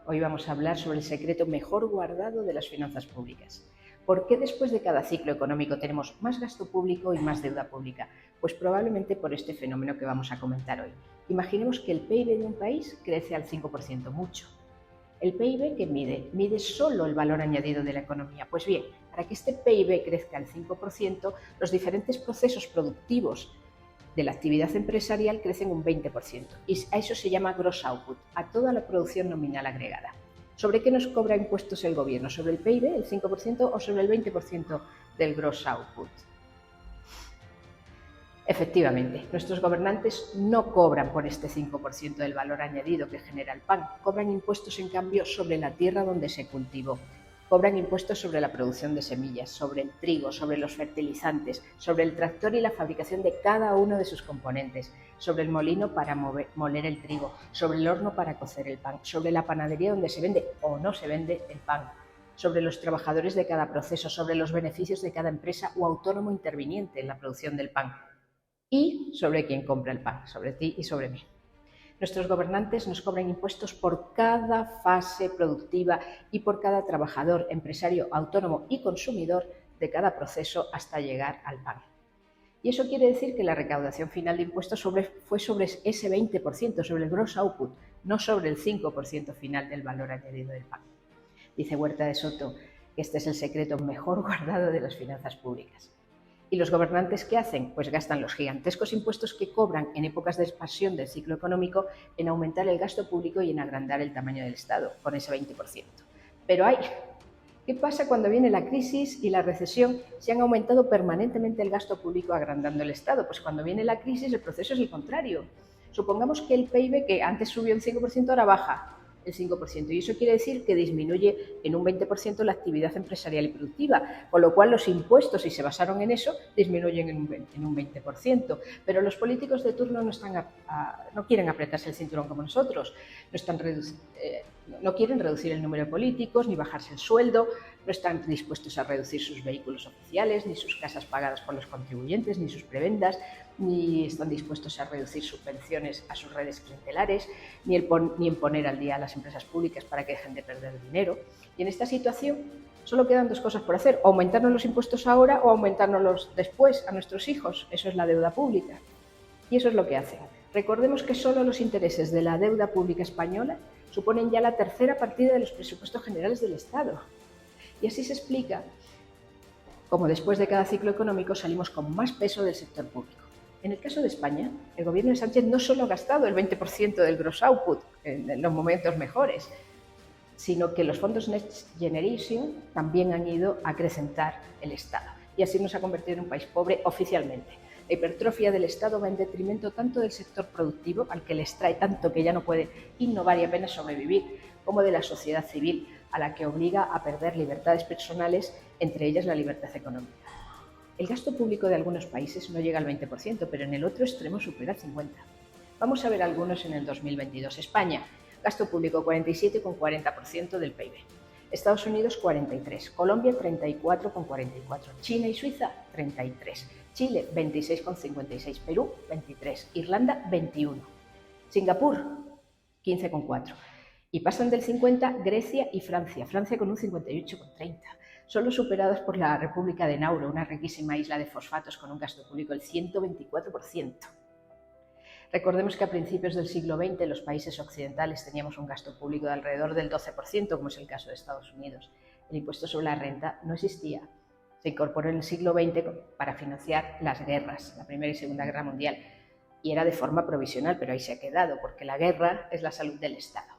Hoy vamos a hablar sobre el secreto mejor guardado de las finanzas públicas. ¿Por qué después de cada ciclo económico tenemos más gasto público y más deuda pública? Pues probablemente por este fenómeno que vamos a comentar hoy. Imaginemos que el PIB de un país crece al 5%, mucho. ¿El PIB qué mide? Mide solo el valor añadido de la economía. Pues bien, para que este PIB crezca al 5%, los diferentes procesos productivos de la actividad empresarial crecen un 20%, y a eso se llama gross output, a toda la producción nominal agregada. ¿Sobre qué nos cobra impuestos el gobierno? ¿Sobre el PIB, el 5%, o sobre el 20% del gross output? Efectivamente, nuestros gobernantes no cobran por este 5% del valor añadido que genera el pan, cobran impuestos en cambio sobre la tierra donde se cultivó. Cobran impuestos sobre la producción de semillas, sobre el trigo, sobre los fertilizantes, sobre el tractor y la fabricación de cada uno de sus componentes, sobre el molino para moler el trigo, sobre el horno para cocer el pan, sobre la panadería donde se vende o no se vende el pan, sobre los trabajadores de cada proceso, sobre los beneficios de cada empresa o autónomo interviniente en la producción del pan y sobre quien compra el pan, sobre ti y sobre mí. Nuestros gobernantes nos cobran impuestos por cada fase productiva y por cada trabajador, empresario, autónomo y consumidor de cada proceso hasta llegar al pan. Y eso quiere decir que la recaudación final de impuestos fue sobre ese 20%, sobre el gross output, no sobre el 5% final del valor añadido del pan. Dice Huerta de Soto que este es el secreto mejor guardado de las finanzas públicas. ¿Y los gobernantes qué hacen? Pues gastan los gigantescos impuestos que cobran en épocas de expansión del ciclo económico en aumentar el gasto público y en agrandar el tamaño del Estado, con ese 20%. Pero ¿qué pasa cuando viene la crisis y la recesión? Se han aumentado permanentemente el gasto público agrandando el Estado. Pues cuando viene la crisis el proceso es el contrario. Supongamos que el PIB, que antes subió un 5%, ahora baja el 5%, y eso quiere decir que disminuye en un 20% la actividad empresarial y productiva, con lo cual los impuestos, si se basaron en eso, disminuyen en un 20%. Pero los políticos de turno no quieren apretarse el cinturón como nosotros, no quieren reducir el número de políticos, ni bajarse el sueldo, no están dispuestos a reducir sus vehículos oficiales, ni sus casas pagadas por los contribuyentes, ni sus prebendas, ni están dispuestos a reducir subvenciones a sus redes clientelares, ni en poner al día a las empresas públicas para que dejen de perder dinero. Y en esta situación solo quedan dos cosas por hacer: o aumentarnos los impuestos ahora o aumentárnoslos después a nuestros hijos. Eso es la deuda pública. Y eso es lo que hacen. Recordemos que solo los intereses de la deuda pública española suponen ya la tercera partida de los presupuestos generales del Estado. Y así se explica cómo después de cada ciclo económico salimos con más peso del sector público. En el caso de España, el gobierno de Sánchez no solo ha gastado el 20% del gross output en los momentos mejores, sino que los fondos Next Generation también han ido a acrecentar el Estado. Y así nos ha convertido en un país pobre oficialmente. La hipertrofia del Estado va en detrimento tanto del sector productivo, al que les trae tanto que ya no puede innovar y apenas sobrevivir, como de la sociedad civil, a la que obliga a perder libertades personales, entre ellas la libertad económica. El gasto público de algunos países no llega al 20%, pero en el otro extremo supera el 50%. Vamos a ver algunos en el 2022. España, gasto público 47,40% del PIB. Estados Unidos 43%, Colombia 34,44%, China y Suiza 33%, Chile 26,56%, Perú 23%, Irlanda 21%, Singapur 15,4%. Y pasan del 50% Grecia y Francia, Francia con un 58,30%, solo superadas por la República de Nauru, una riquísima isla de fosfatos con un gasto público del 124%. Recordemos que a principios del siglo XX los países occidentales teníamos un gasto público de alrededor del 12%, como es el caso de Estados Unidos. El impuesto sobre la renta no existía. Se incorporó en el siglo XX para financiar las guerras, la Primera y Segunda Guerra Mundial, y era de forma provisional, pero ahí se ha quedado, porque la guerra es la salud del Estado.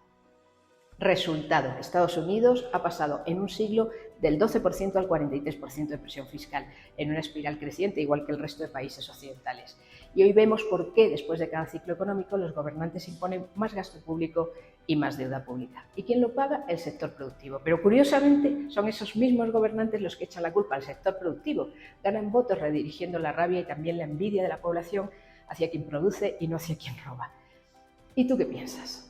Resultado: Estados Unidos ha pasado en un siglo del 12% al 43% de presión fiscal, en una espiral creciente, igual que el resto de países occidentales. Y hoy vemos por qué, después de cada ciclo económico, los gobernantes imponen más gasto público y más deuda pública. ¿Y quién lo paga? El sector productivo. Pero curiosamente son esos mismos gobernantes los que echan la culpa al sector productivo. Ganan votos redirigiendo la rabia y también la envidia de la población hacia quien produce y no hacia quien roba. ¿Y tú qué piensas?